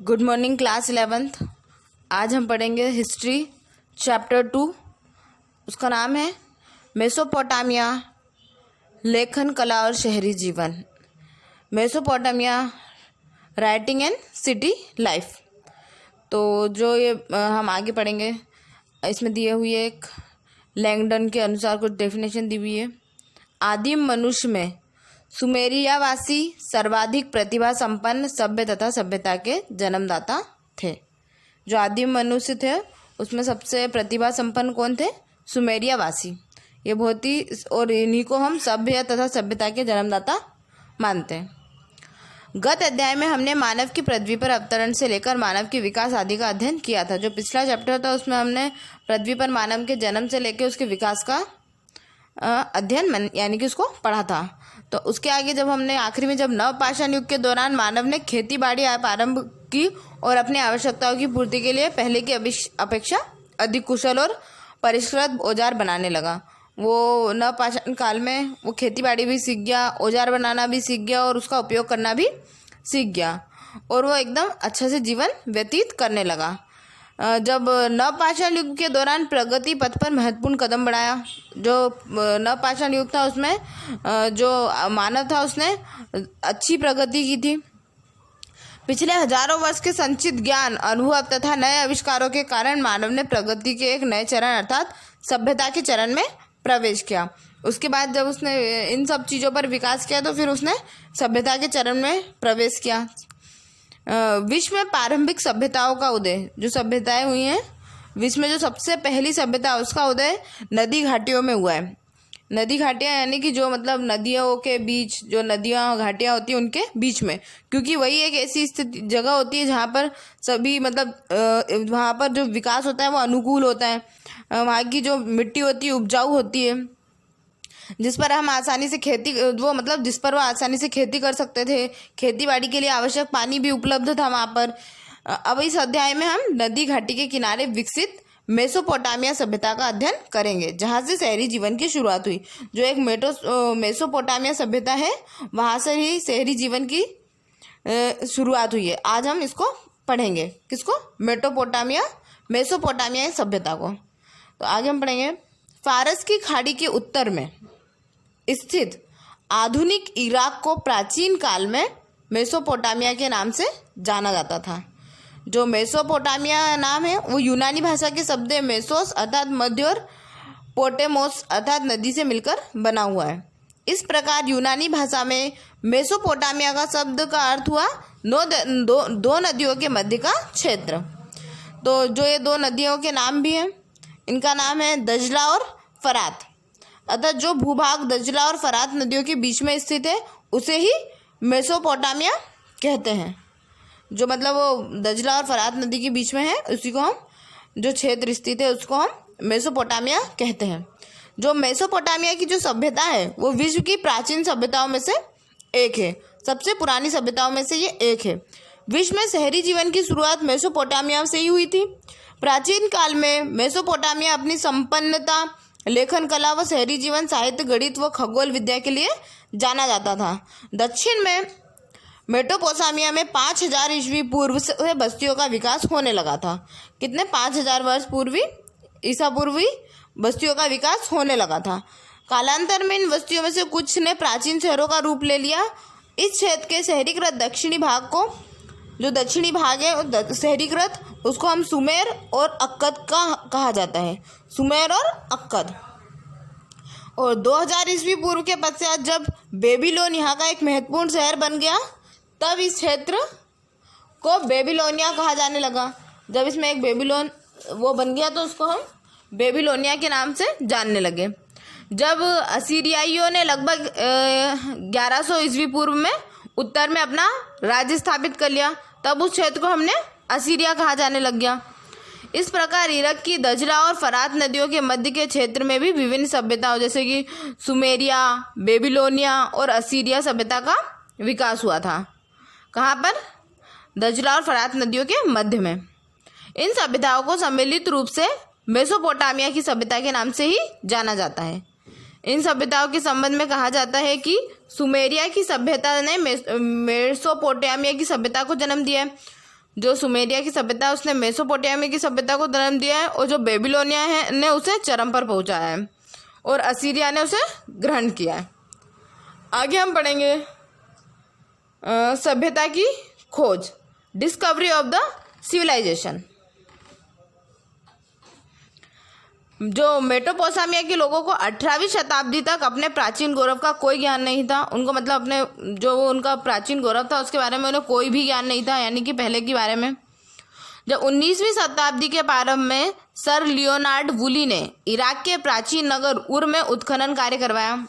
Good morning class 11th। आज हम पढ़ेंगे हिस्ट्री चैप्टर 2। उसका नाम है मेसोपोटामिया, लेखन कला और शहरी जीवन। Mesopotamia, writing and city life. तो जो ये हम आगे पढ़ेंगे, इसमें दिए हुए एक लैंगडन के अनुसार कुछ डेफिनेशन दी हुई है। आदिम मनुष्य में सुमेरियावासी सर्वाधिक प्रतिभा संपन्न सभ्य तथा सभ्यता के जन्मदाता थे। जो आदिम मनुष्य थे उसमें सबसे प्रतिभा संपन्न कौन थे? सुमेरियावासी। ये बहुत ही, और इन्हीं को हम सभ्य तथा सभ्यता के जन्मदाता मानते हैं। गत अध्याय में हमने मानव की पृथ्वी पर अवतरण से लेकर मानव के विकास आदि का अध्ययन किया था। जो पिछला चैप्टर था उसमें हमने पृथ्वी पर मानव के जन्म से लेकर उसके विकास का अध्ययन यानी कि उसको पढ़ा था। तो उसके आगे जब हमने आखिरी में जब नवपाषाण युग के दौरान मानव ने खेती बाड़ी आरंभ की और अपनी आवश्यकताओं की पूर्ति के लिए पहले की अपेक्षा अधिक कुशल और परिष्कृत औजार बनाने लगा। वो नवपाषाण काल में वो खेती बाड़ी भी सीख गया, औजार बनाना भी सीख गया और उसका उपयोग करना भी सीख गया, और वो एकदम अच्छे से जीवन व्यतीत करने लगा। जब नवपाषाण युग के दौरान प्रगति पथ पर महत्वपूर्ण कदम बढ़ाया। जो नवपाषाण युग था उसमें जो मानव था उसने अच्छी प्रगति की थी। पिछले हजारों वर्ष के संचित ज्ञान, अनुभव तथा नए आविष्कारों के कारण मानव ने प्रगति के एक नए चरण अर्थात सभ्यता के चरण में प्रवेश किया। उसके बाद जब उसने इन सब चीज़ों पर विकास किया तो फिर उसने सभ्यता के चरण में प्रवेश किया। विश्व में प्रारंभिक सभ्यताओं का उदय, जो सभ्यताएं हुई हैं विश्व में, जो सबसे पहली सभ्यता उसका उदय नदी घाटियों में हुआ है। नदी घाटियाँ यानी कि जो मतलब नदियों के बीच, जो नदियाँ घाटियाँ होती हैं उनके बीच में, क्योंकि वही एक ऐसी स्थिति जगह होती है जहाँ पर सभी मतलब वहाँ पर जो विकास होता है वो अनुकूल होता है। वहाँ की जो मिट्टी होती है उपजाऊ होती है, जिस पर हम आसानी से जिस पर वो आसानी से खेती कर सकते थे। खेती बाड़ी के लिए आवश्यक पानी भी उपलब्ध था वहाँ पर। अब इस अध्याय में हम नदी घाटी के किनारे विकसित मेसोपोटामिया सभ्यता का अध्ययन करेंगे, जहाँ से शहरी जीवन की शुरुआत हुई। जो एक मेसोपोटामिया सभ्यता है वहाँ से ही शहरी जीवन की शुरुआत हुई है। आज हम इसको पढ़ेंगे, किसको? मेसोपोटामिया सभ्यता को। तो आगे हम पढ़ेंगे फारस की खाड़ी के उत्तर में स्थित आधुनिक इराक को प्राचीन काल में मेसोपोटामिया के नाम से जाना जाता था। जो मेसोपोटामिया नाम है वो यूनानी भाषा के शब्द मेसोस अर्थात मध्य और पोटेमोस अर्थात नदी से मिलकर बना हुआ है। इस प्रकार यूनानी भाषा में मेसोपोटामिया का शब्द का अर्थ हुआ दो नदियों के मध्य का क्षेत्र। तो जो ये दो नदियों के नाम भी हैं, इनका नाम है दजला और फरात। अतः जो भूभाग दजला और फरात नदियों के बीच में स्थित है उसे ही मेसोपोटामिया कहते हैं। जो मतलब वो दजला और फरात नदी के बीच में है उसी को हम, जो क्षेत्र स्थित है उसको हम मेसोपोटामिया कहते हैं। जो मेसोपोटामिया की जो सभ्यता है वो विश्व की प्राचीन सभ्यताओं में से एक है, सबसे पुरानी सभ्यताओं में से ये एक है। विश्व में शहरी जीवन की शुरुआत मेसोपोटामिया से ही हुई थी। प्राचीन काल में मेसोपोटामिया अपनी संपन्नता, लेखन कला व शहरी जीवन, साहित्य, गणित व खगोल विद्या के लिए जाना जाता था। दक्षिण में मेसोपोटामिया में 5000 ईस्वी पूर्व से बस्तियों का विकास होने लगा था। कितने? 5000 वर्ष ईसा पूर्वी बस्तियों का विकास होने लगा था। कालांतर में इन बस्तियों में से कुछ ने प्राचीन शहरों का रूप ले लिया। इस क्षेत्र के शहरीकृत दक्षिणी भाग को, जो दक्षिणी भाग है शहरीकृत, उसको हम सुमेर और अक्कद का कहा जाता है। सुमेर और अक्कद। और 2000 ईस्वी पूर्व के पश्चात जब बेबीलोन यहाँ का एक महत्वपूर्ण शहर बन गया तब इस क्षेत्र को बेबीलोनिया कहा जाने लगा। जब इसमें एक बेबीलोन वो बन गया तो उसको हम बेबीलोनिया के नाम से जानने लगे। जब असीरियाइयों ने लगभग 1100 ईस्वी पूर्व में उत्तर में अपना राज्य स्थापित कर लिया तब उस क्षेत्र को हमने असीरिया कहा जाने लग गया। इस प्रकार इराक की दजला और फरात नदियों के मध्य के क्षेत्र में भी विभिन्न सभ्यताओं जैसे कि सुमेरिया, बेबीलोनिया और असीरिया सभ्यता का विकास हुआ था। कहाँ पर? दजला और फरात नदियों के मध्य में। इन सभ्यताओं को सम्मिलित रूप से मेसोपोटामिया की सभ्यता के नाम से ही जाना जाता है। इन सभ्यताओं के संबंध में कहा जाता है कि सुमेरिया की सभ्यता ने मेसोपोटामिया की सभ्यता को जन्म दिया है। जो सुमेरिया की सभ्यता है उसने मेसोपोटामिया की सभ्यता को जन्म दिया है, और जो बेबीलोनिया है ने उसे चरम पर पहुंचाया है, और असीरिया ने उसे ग्रहण किया है। आगे हम पढ़ेंगे सभ्यता की खोज, डिस्कवरी ऑफ द सिविलाइजेशन। जो मेसोपोटामिया के लोगों को 18वीं शताब्दी तक अपने प्राचीन गौरव का कोई ज्ञान नहीं था। उनको मतलब अपने जो उनका प्राचीन गौरव था उसके बारे में उन्हें कोई भी ज्ञान नहीं था, यानी कि पहले के बारे में। जब 19वीं शताब्दी के प्रारंभ में सर लियोनार्ड वुली ने इराक के प्राचीन नगर उर में उत्खनन कार्य करवाया।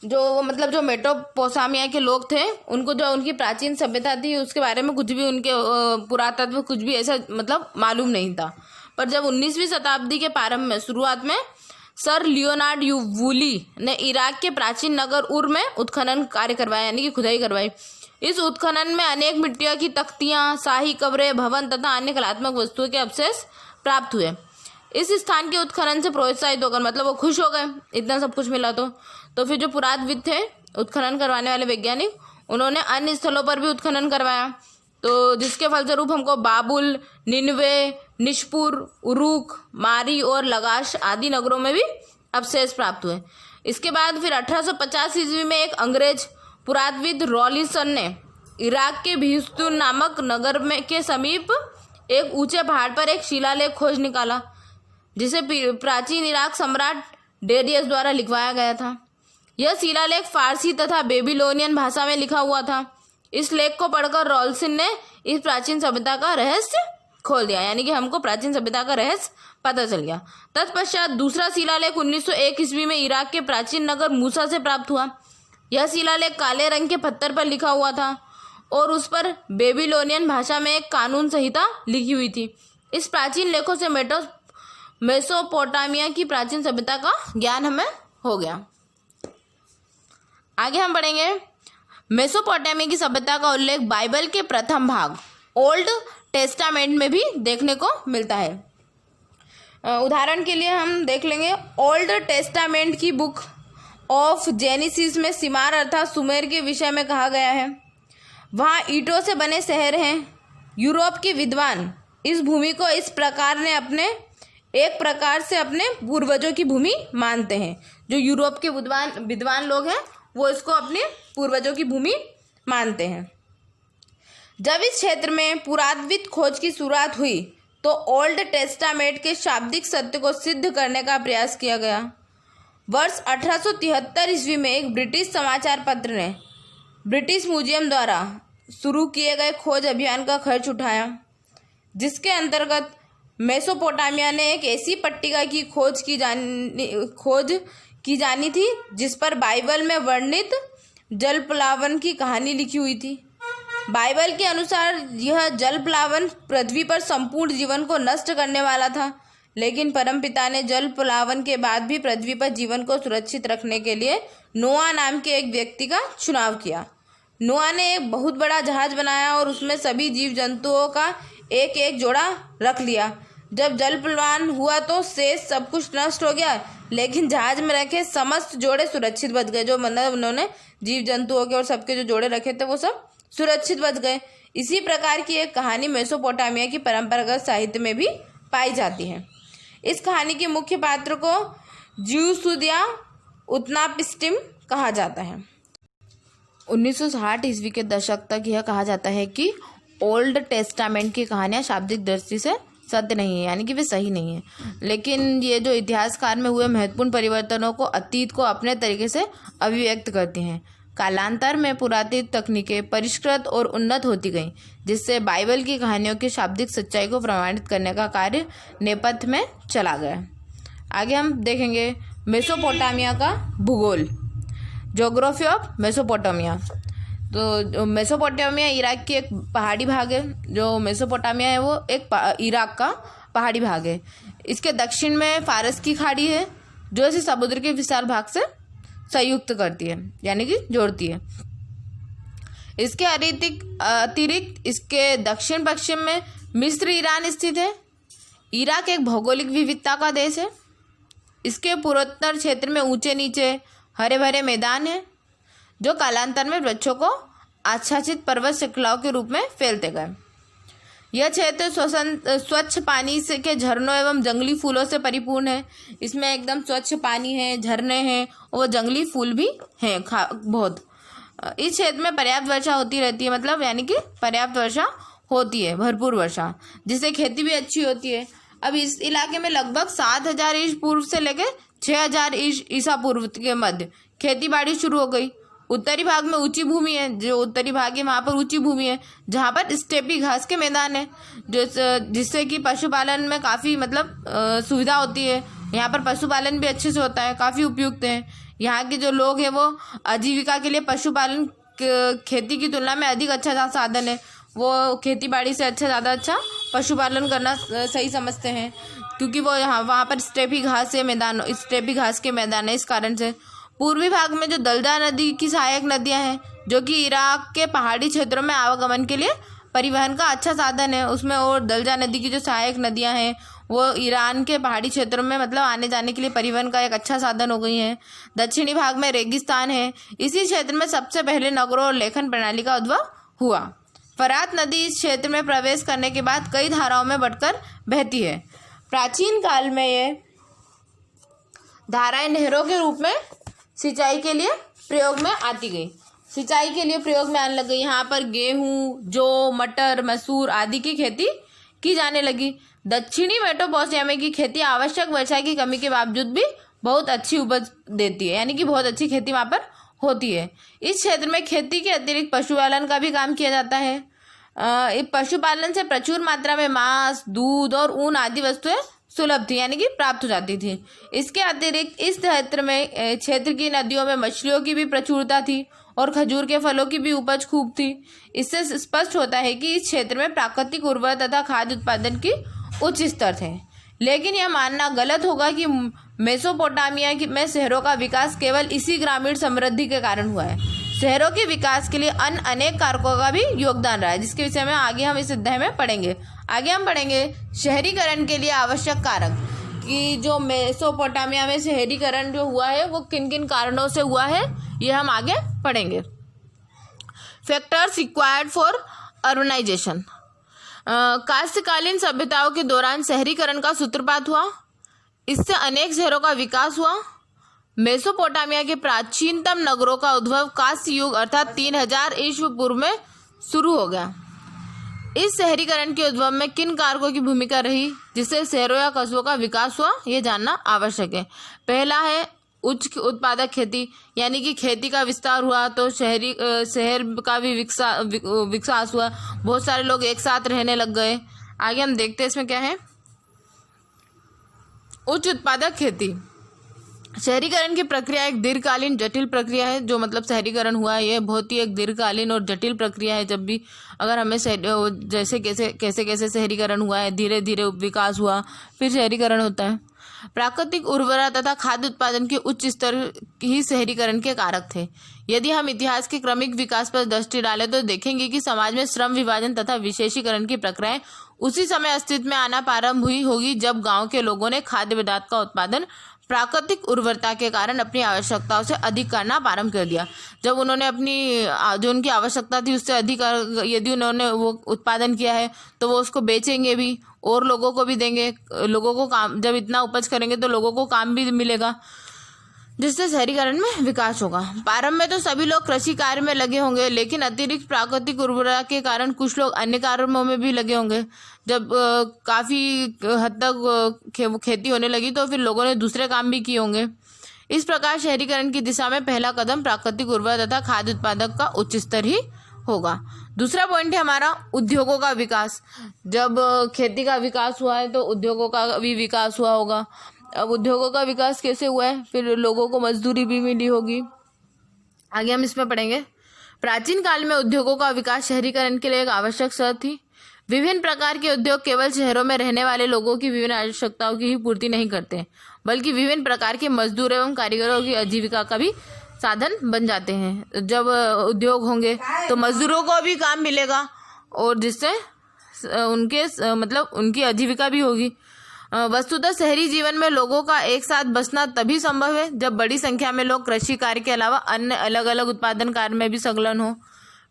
जो मतलब जो मेसोपोटामिया के लोग थे उनको जो उनकी प्राचीन सभ्यता थी उसके बारे में कुछ भी, उनके पुरातत्व कुछ भी ऐसा मतलब मालूम नहीं था। पर जब 19वीं शताब्दी के प्रारंभ में शुरुआत में सर लियोनार्ड वुली ने इराक के प्राचीन नगर उर में उत्खनन कार्य करवाया, यानी कि खुदाई करवाई। इस उत्खनन में अनेक मिट्टियों की तख्तियां, शाही कब्रें, भवन तथा अन्य कलात्मक वस्तुओं के अवशेष प्राप्त हुए। इस स्थान के उत्खनन से प्रोत्साहित होकर मतलब वो खुश हो गए, इतना सब कुछ मिला तो फिर जो पुरातत्वविद थे, उत्खनन करवाने वाले वैज्ञानिक, उन्होंने अन्य स्थलों पर भी उत्खनन करवाया। तो जिसके फलस्वरूप हमको बाबुल, निनवे, निशपुर, उरुक, मारी और लगाश आदि नगरों में भी अवशेष प्राप्त हुए। इसके बाद फिर 1850 ईस्वी में एक अंग्रेज पुरातत्वविद रॉलिसन ने इराक के बिहुस्तुन नामक नगर में के समीप एक ऊंचे पहाड़ पर एक शिलालेख खोज निकाला, जिसे प्राचीन इराक सम्राट डेरियस द्वारा लिखवाया गया था। यह शिलालेख फारसी तथा बेबीलोनियन भाषा में लिखा हुआ था। इस लेख को पढ़कर रॉलिसन ने इस प्राचीन सभ्यता का रहस्य खोल दिया, यानी कि हमको प्राचीन सभ्यता का रहस्य पता चल गया। तत्पश्चात दूसरा शिलालेख 1901 ईस्वी में इराक के प्राचीन नगर मूसा से प्राप्त हुआ। यह शिलालेख काले रंग के पत्थर पर लिखा हुआ था और उस पर बेबीलोनियन भाषा में एक कानून संहिता लिखी हुई थी। इस प्राचीन लेखों से मेसोपोटामिया की प्राचीन सभ्यता का ज्ञान हमें हो गया। आगे हम पढ़ेंगे मेसोपोटामिया की सभ्यता का उल्लेख बाइबल के प्रथम भाग ओल्ड टेस्टामेंट में भी देखने को मिलता है। उदाहरण के लिए हम देख लेंगे ओल्ड टेस्टामेंट की बुक ऑफ जेनेसिस में सिमार अर्थात सुमेर के विषय में कहा गया है। वहाँ ईंटों से बने शहर हैं। यूरोप के विद्वान इस भूमि को इस प्रकार ने एक प्रकार से अपने पूर्वजों की भूमि मानते हैं। जो यूरोप के विद्वान लोग हैं वो इसको अपने पूर्वजों की भूमि मानते हैं। जब इस क्षेत्र में पुरातत्विक खोज की शुरुआत हुई तो ओल्ड टेस्टामेंट के शाब्दिक सत्य को सिद्ध करने का प्रयास किया गया। वर्ष 1873 ईस्वी में एक ब्रिटिश समाचार पत्र ने ब्रिटिश म्यूजियम द्वारा शुरू किए गए खोज अभियान का खर्च उठाया, जिसके अंतर्गत मेसोपोटामिया ने एक ऐसी पट्टिका की खोज की जानी थी जिस पर बाइबल में वर्णित जलप्लावन की कहानी लिखी हुई थी। बाइबल के अनुसार यह जलप्लावन पृथ्वी पर संपूर्ण जीवन को नष्ट करने वाला था, लेकिन परमपिता ने जलप्लावन के बाद भी पृथ्वी पर जीवन को सुरक्षित रखने के लिए नोआ नाम के एक व्यक्ति का चुनाव किया। नोआ ने एक बहुत बड़ा जहाज बनाया और उसमें सभी जीव जंतुओं का एक एक जोड़ा रख लिया। जब जलप्लावन हुआ तो शेष सब कुछ नष्ट हो गया, लेकिन जहाज में रखे समस्त जोड़े सुरक्षित बच गए। जो मतलब उन्होंने जीव जंतुओं के और सबके जो जोड़े रखे थे वो सब सुरक्षित बच गए। इसी प्रकार की एक कहानी मेसोपोटामिया की परंपरागत साहित्य में भी पाई जाती है। इस कहानी के मुख्य पात्र को ज्यूसुद या उत्नापिस्टिम कहा जाता है। 1960 ईस्वी के दशक तक यह कहा जाता है कि ओल्ड टेस्टामेंट की कहानियाँ शाब्दिक दृष्टि से सत्य नहीं है, यानी कि वे सही नहीं है। लेकिन ये जो इतिहासकाल में हुए महत्वपूर्ण परिवर्तनों को, अतीत को अपने तरीके से अभिव्यक्त करती हैं। कालांतर में पुरातत्व तकनीकें परिष्कृत और उन्नत होती गईं, जिससे बाइबल की कहानियों की शाब्दिक सच्चाई को प्रमाणित करने का कार्य नेपथ्य में चला गया। आगे हम देखेंगे मेसोपोटामिया का भूगोल, ज्योग्राफी ऑफ मेसोपोटामिया। तो मेसोपोटामिया इराक की एक पहाड़ी भाग है। जो मेसोपोटामिया है वो एक इराक का पहाड़ी भाग है। इसके दक्षिण में फारस की खाड़ी है जो इसे समुद्र के विशाल भाग से संयुक्त करती है, यानी कि जोड़ती है। इसके अतिरिक्त इसके दक्षिण पश्चिम में मिस्र ईरान स्थित है। इराक एक भौगोलिक विविधता का देश है। इसके पूर्वोत्तर क्षेत्र में ऊंचे नीचे हरे भरे मैदान हैं जो कालांतर में वृक्षों को आच्छादित पर्वत श्रृंखलाओं के रूप में फैलते गए। यह क्षेत्र स्वच्छ पानी से के झरनों एवं जंगली फूलों से परिपूर्ण है। इसमें एकदम स्वच्छ पानी है, झरने हैं और जंगली फूल भी हैं बहुत। इस क्षेत्र में पर्याप्त वर्षा होती रहती है, मतलब यानी कि पर्याप्त वर्षा होती है, भरपूर वर्षा, जिससे खेती भी अच्छी होती है। अब इस इलाके में लगभग 7000 ईसा पूर्व से लेकर 6000 ईसा पूर्व के मध्य खेती बाड़ी शुरू हो गई। उत्तरी भाग में ऊंची भूमि है, जो उत्तरी भाग है वहाँ पर ऊंची भूमि है, जहाँ पर स्टेपी घास के मैदान है, जिससे कि पशुपालन में काफ़ी मतलब सुविधा होती है। यहाँ पर पशुपालन भी अच्छे से होता है, काफ़ी उपयुक्त है। यहाँ के जो लोग हैं वो आजीविका के लिए पशुपालन खेती की तुलना में अधिक अच्छा साधन है। वो खेती बाड़ी से ज़्यादा अच्छा पशुपालन करना सही समझते हैं, क्योंकि वो वहाँ पर स्टेपी घास के मैदान है। इस कारण से पूर्वी भाग में जो दलदा नदी की सहायक नदियाँ हैं, जो कि इराक के पहाड़ी क्षेत्रों में आवागमन के लिए परिवहन का अच्छा साधन है, उसमें और दलदा नदी की जो सहायक नदियाँ हैं वो ईरान के पहाड़ी क्षेत्रों में मतलब आने जाने के लिए परिवहन का एक अच्छा साधन हो गई हैं। दक्षिणी भाग में रेगिस्तान है। इसी क्षेत्र में सबसे पहले नगरों और लेखन प्रणाली का उद्भव हुआ। फरात नदी इस क्षेत्र में प्रवेश करने के बाद कई धाराओं में बंटकर बहती है। प्राचीन काल में ये धाराएं नहरों के रूप में सिंचाई के लिए प्रयोग में आती गई, सिंचाई के लिए प्रयोग में आने लग गई। यहाँ पर गेहूँ, जौ, मटर, मसूर आदि की खेती की जाने लगी। दक्षिणी मेसोपोटामिया की खेती आवश्यक वर्षा की कमी के बावजूद भी बहुत अच्छी उपज देती है, यानी कि बहुत अच्छी खेती वहाँ पर होती है। इस क्षेत्र में खेती के अतिरिक्त पशुपालन का भी काम किया जाता है। पशुपालन से प्रचुर मात्रा में मांस, दूध और ऊन आदि वस्तुएं सुलभ थी, यानी कि प्राप्त हो जाती थी। इसके अतिरिक्त इस क्षेत्र की नदियों में मछलियों की भी प्रचुरता थी और खजूर के फलों की भी उपज खूब थी। इससे स्पष्ट होता है कि इस क्षेत्र में प्राकृतिक उर्वरता तथा खाद्य उत्पादन की उच्च स्तर थे। लेकिन यह मानना गलत होगा कि मेसोपोटामिया में शहरों का विकास केवल इसी ग्रामीण समृद्धि के कारण हुआ है। शहरों के विकास के लिए अन्य अनेक कारकों का भी योगदान रहा है, जिसके विषय में आगे हम इस अध्याय में पढ़ेंगे। आगे हम पढ़ेंगे शहरीकरण के लिए आवश्यक कारक, कि जो मेसोपोटामिया में शहरीकरण जो हुआ है वो किन किन कारणों से हुआ है, ये हम आगे पढ़ेंगे। Factors required for urbanisation. कांस्यकालीन सभ्यताओं के दौरान शहरीकरण का सूत्रपात हुआ। इससे अनेक शहरों का विकास हुआ। मेसोपोटामिया के प्राचीनतम नगरों का उद्भव कांस्य युग अर्थात 3000 ईसा पूर्व में शुरू हो गया। इस शहरीकरण के उद्भव में किन कारकों की भूमिका रही जिससे शहरों या कस्बों का विकास हुआ, ये जानना आवश्यक है। पहला है उच्च उत्पादक खेती, यानी कि खेती का विस्तार हुआ तो शहर का भी विकास हुआ। बहुत सारे लोग एक साथ रहने लग गए। आगे हम देखते हैं इसमें क्या है। उच्च उत्पादक खेती। शहरीकरण की प्रक्रिया एक दीर्घकालीन जटिल प्रक्रिया है। जो मतलब शहरीकरण हुआ है ये बहुत ही एक दीर्घकालीन और जटिल प्रक्रिया है। जब भी अगर हमें जैसे कैसे शहरीकरण हुआ है, धीरे धीरे विकास हुआ, फिर शहरीकरण होता है। प्राकृतिक उर्वरता तथा खाद्य उत्पादन के उच्च स्तर ही शहरीकरण के कारक थे। यदि हम इतिहास के क्रमिक विकास पर दृष्टि डालें तो देखेंगे कि समाज में श्रम विभाजन तथा विशेषीकरण की प्रक्रियाएं उसी समय अस्तित्व में आना प्रारंभ हुई होगी जब गांव के लोगों ने खाद्य पदार्थ का उत्पादन प्राकृतिक उर्वरता के कारण अपनी आवश्यकताओं से अधिक करना प्रारंभ कर दिया। जब उन्होंने अपनी जो उनकी आवश्यकता थी उससे अधिक यदि उन्होंने वो उत्पादन किया है तो वो उसको बेचेंगे भी और लोगों को भी देंगे। लोगों को काम, जब इतना उपज करेंगे तो लोगों को काम भी मिलेगा, जिससे शहरीकरण में विकास होगा। प्रारंभ में तो सभी लोग कृषि कार्य में लगे होंगे, लेकिन अतिरिक्त प्राकृतिक उर्वरता के कारण कुछ लोग अन्य कार्यों में भी लगे होंगे। जब काफ़ी हद तक खेती होने लगी तो फिर लोगों ने दूसरे काम भी किए होंगे। इस प्रकार शहरीकरण की दिशा में पहला कदम प्राकृतिक उर्वरता तथा खाद्य उत्पादक का उच्च स्तर ही होगा। दूसरा पॉइंट है हमारा उद्योगों का विकास। जब खेती का विकास हुआ है तो उद्योगों का भी विकास हुआ होगा। अब उद्योगों का विकास कैसे हुआ है, फिर लोगों को मजदूरी भी मिली होगी। आगे हम इसमें पढ़ेंगे। प्राचीन काल में उद्योगों का विकास शहरीकरण के लिए एक आवश्यक शर्त थी। विभिन्न प्रकार के उद्योग केवल शहरों में रहने वाले लोगों की विभिन्न आवश्यकताओं की ही पूर्ति नहीं करते, बल्कि विभिन्न प्रकार के मजदूर एवं कारीगरों की आजीविका का भी साधन बन जाते हैं। जब उद्योग होंगे तो मजदूरों को भी काम मिलेगा और जिससे उनके मतलब उनकी आजीविका भी होगी। वस्तुतः शहरी जीवन में लोगों का एक साथ बसना तभी संभव है जब बड़ी संख्या में लोग कृषि कार्य के अलावा अन्य अलग अलग उत्पादन कार्य में भी संलग्न हो।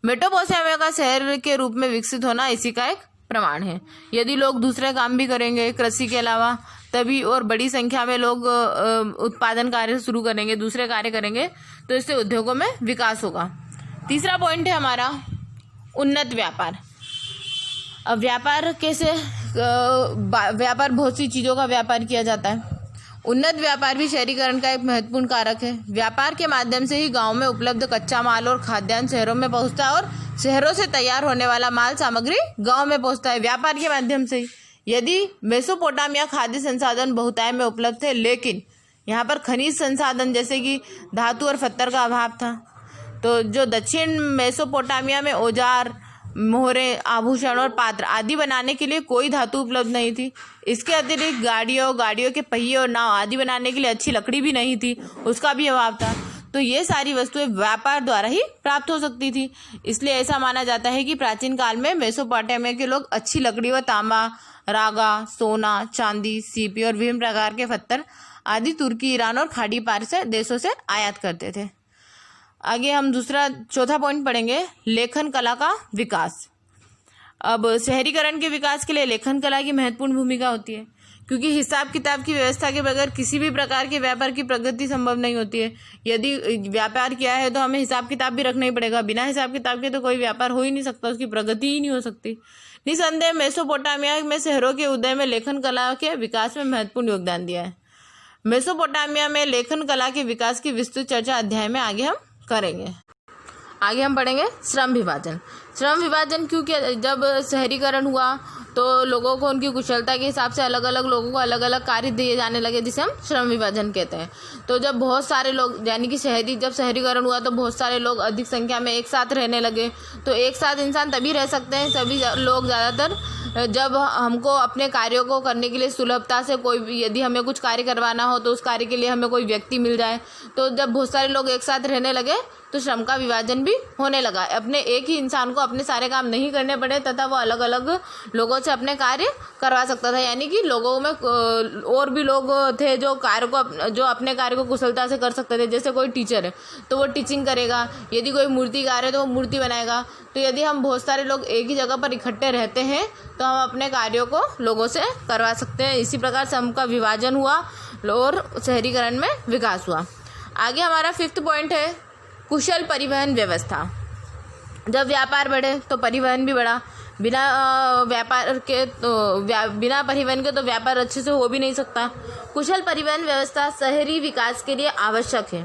मेसोपोटामिया का शहर के रूप में विकसित होना इसी का एक प्रमाण है। यदि लोग दूसरे काम भी करेंगे कृषि के अलावा तभी, और बड़ी संख्या में लोग उत्पादन कार्य शुरू करेंगे, दूसरे कार्य करेंगे, तो इससे उद्योगों में विकास होगा। तीसरा पॉइंट है हमारा उन्नत व्यापार। अब व्यापार कैसे, व्यापार बहुत सी चीज़ों का व्यापार किया जाता है। उन्नत व्यापार भी शहरीकरण का एक महत्वपूर्ण कारक है। व्यापार के माध्यम से ही गांव में उपलब्ध कच्चा माल और खाद्यान्न शहरों में पहुंचता है और शहरों से तैयार होने वाला माल सामग्री गांव में पहुंचता है व्यापार के माध्यम से ही। यदि मेसोपोटामिया खाद्य संसाधन बहुतायत में उपलब्ध थे, लेकिन यहाँ पर खनिज संसाधन जैसे कि धातु और पत्थर का अभाव था, तो जो दक्षिण मेसोपोटामिया में औजार, मोहरे, आभूषण और पात्र आदि बनाने के लिए कोई धातु उपलब्ध नहीं थी। इसके अतिरिक्त गाड़ियों के पहिए और नाव आदि बनाने के लिए अच्छी लकड़ी भी नहीं थी, उसका भी अभाव था। तो ये सारी वस्तुएं व्यापार द्वारा ही प्राप्त हो सकती थी। इसलिए ऐसा माना जाता है कि प्राचीन काल में मेसोपोटामिया के लोग अच्छी लकड़ी व तांबा, रागा, सोना, चांदी, सीपी और विभिन्न प्रकार के पत्थर आदि तुर्की, ईरान और खाड़ी पार से देशों से आयात करते थे। आगे हम चौथा पॉइंट पढ़ेंगे, लेखन कला का विकास। अब शहरीकरण के विकास के लिए लेखन कला की महत्वपूर्ण भूमिका होती है, क्योंकि हिसाब किताब की व्यवस्था के बगैर किसी भी प्रकार के व्यापार की प्रगति संभव नहीं होती है। यदि व्यापार किया है तो हमें हिसाब किताब भी रखना ही पड़ेगा। बिना हिसाब किताब के तो कोई व्यापार हो ही नहीं सकता, उसकी प्रगति ही नहीं हो सकती। निसंदेह मेसोपोटामिया में शहरों के उदय में लेखन कला के विकास में महत्वपूर्ण योगदान दिया है। मेसोपोटामिया में लेखन कला के विकास की विस्तृत चर्चा अध्याय में आगे हम करेंगे। आगे हम पढ़ेंगे श्रम विभाजन। श्रम विभाजन क्योंकि जब शहरीकरण हुआ तो लोगों को उनकी कुशलता के हिसाब से अलग अलग लोगों को अलग अलग कार्य दिए जाने लगे, जिसे हम श्रम विभाजन कहते हैं। तो जब बहुत सारे लोग, यानी कि जब शहरीकरण हुआ तो बहुत सारे लोग अधिक संख्या में एक साथ रहने लगे। तो एक साथ इंसान तभी रह सकते हैं, सभी लोग ज़्यादातर, जब हमको अपने कार्यों को करने के लिए सुलभता से यदि हमें कुछ कार्य करवाना हो तो उस कार्य के लिए हमें कोई व्यक्ति मिल जाए। तो जब बहुत सारे लोग एक साथ रहने लगे तो श्रम का विभाजन भी होने लगा। अपने एक ही इंसान को अपने सारे काम नहीं करने पड़े तथा वो अलग अलग लोगों से अपने कार्य करवा सकता था। यानी कि लोगों में और भी लोग थे जो अपने कार्य को कुशलता से कर सकते थे। जैसे कोई टीचर है तो वो टीचिंग करेगा, यदि कोई मूर्तिकार है तो वो मूर्ति बनाएगा। तो यदि हम बहुत सारे लोग एक ही जगह पर इकट्ठे रहते हैं तो हम अपने कार्यों को लोगों से करवा सकते हैं। इसी प्रकार श्रम का विभाजन हुआ और शहरीकरण में विकास हुआ। आगे हमारा 5th पॉइंट है कुशल परिवहन व्यवस्था। जब व्यापार बढ़े तो परिवहन भी बढ़ा। बिना परिवहन के तो व्यापार अच्छे से हो भी नहीं सकता। कुशल परिवहन व्यवस्था शहरी विकास के लिए आवश्यक है।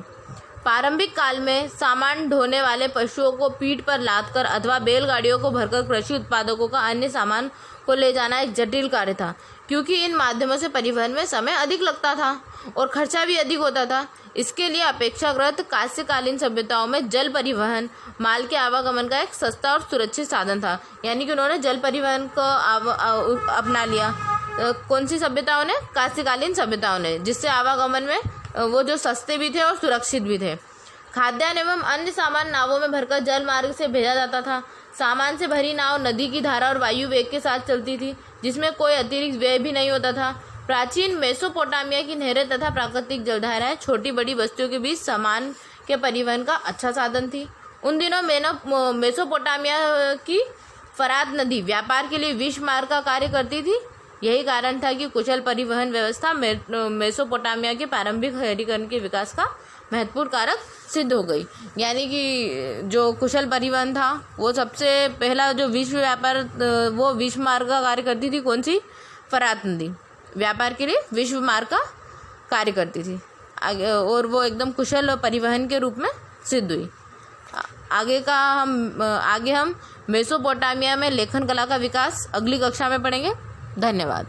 प्रारंभिक काल में सामान ढोने वाले पशुओं को पीठ पर लादकर अथवा बैलगाड़ियों को भरकर कृषि उत्पादकों का अन्य सामान को ले जाना एक जटिल कार्य था, क्योंकि इन माध्यमों से परिवहन में समय अधिक लगता था और खर्चा भी अधिक होता था। इसके लिए अपेक्षाकृत कांस्यकालीन सभ्यताओं में जल परिवहन माल के आवागमन का एक सस्ता और सुरक्षित साधन था। यानी कि उन्होंने जल परिवहन को अपना लिया। कौन सी सभ्यताओं ने? कांस्यकालीन सभ्यताओं ने, जिससे आवागमन में वो जो सस्ते भी थे और सुरक्षित भी थे। खाद्यान्न एवं अन्य सामान नावों में भरकर जल मार्ग से भेजा जाता था। सामान से भरी नाव नदी की धारा और वायु वेग के साथ चलती थी, जिसमें कोई अतिरिक्त व्यय भी नहीं होता था। प्राचीन मेसोपोटामिया की नहरें तथा प्राकृतिक जलधाराएं छोटी बड़ी बस्तियों के बीच सामान के परिवहन का अच्छा साधन थी। उन दिनों मेसोपोटामिया की फरात नदी व्यापार के लिए विश्व मार्ग का कार्य करती थी। यही कारण था कि कुशल परिवहन व्यवस्था मेसोपोटामिया के प्रारंभिक शहरीकरण के विकास का महत्वपूर्ण कारक सिद्ध हो गई। यानी कि जो कुशल परिवहन था वो सबसे पहला जो विश्व व्यापार, वो विश्व मार्ग का कार्य करती थी। कौन सी? फरात नदी व्यापार के लिए विश्व मार्ग का कार्य करती थी आगे, और वो एकदम कुशल परिवहन के रूप में सिद्ध हुई। आगे हम मेसोपोटामिया में लेखन कला का विकास अगली कक्षा में पढ़ेंगे। धन्यवाद।